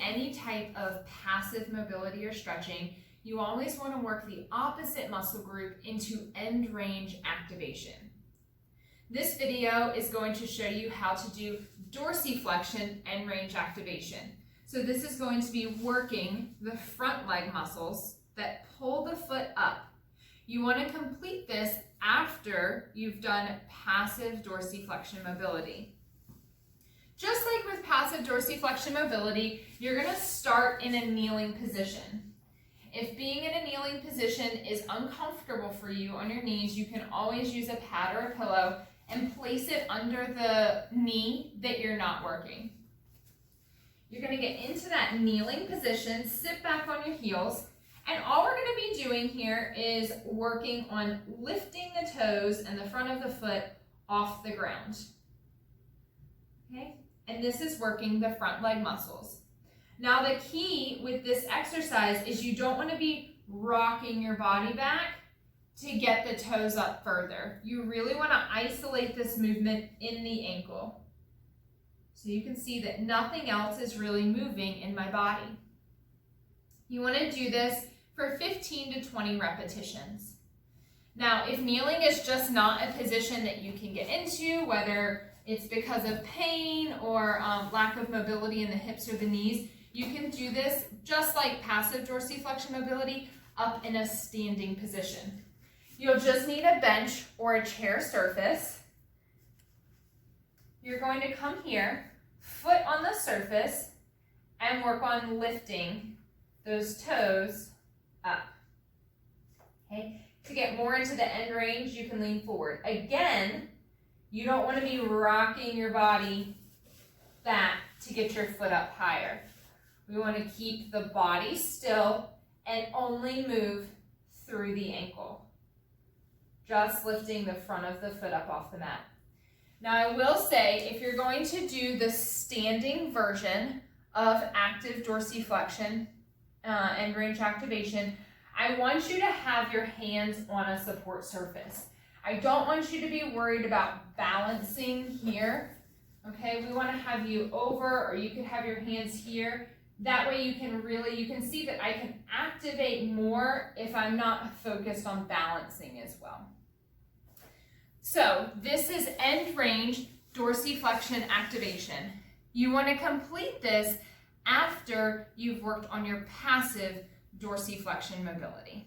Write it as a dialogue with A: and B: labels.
A: any type of passive mobility or stretching, you always want to work the opposite muscle group into end range activation. This video is going to show you how to do dorsiflexion end range activation. So this is going to be working the front leg muscles that pull the foot up. You want to complete this after you've done passive dorsiflexion mobility. Just like with passive dorsiflexion mobility, you're going to start in a kneeling position. If being in a kneeling position is uncomfortable for you on your knees, you can always use a pad or a pillow and place it under the knee that you're not working. You're going to get into that kneeling position, sit back on your heels, and all we're going to be doing here is working on lifting the toes and the front of the foot off the ground. Okay? And this is working the front leg muscles. Now the key with this exercise is you don't want to be rocking your body back to get the toes up further. You really want to isolate this movement in the ankle. So you can see that nothing else is really moving in my body. You want to do this for 15 to 20 repetitions. Now, if kneeling is just not a position that you can get into, whether it's because of pain or lack of mobility in the hips or the knees, you can do this just like passive dorsiflexion mobility up in a standing position. You'll just need a bench or a chair surface. You're going to come here, foot on the surface, and work on lifting those toes up. Okay? To get more into the end range, you can lean forward. Again, you don't want to be rocking your body back to get your foot up higher. We want to keep the body still and only move through the ankle. Just lifting the front of the foot up off the mat. Now I will say, if you're going to do the standing version of active dorsiflexion and range activation, I want you to have your hands on a support surface. I don't want you to be worried about balancing here. Okay, we want to have you over, or you could have your hands here. That way you can see that I can activate more if I'm not focused on balancing as well. So this is end range dorsiflexion activation. You want to complete this after you've worked on your passive dorsiflexion mobility.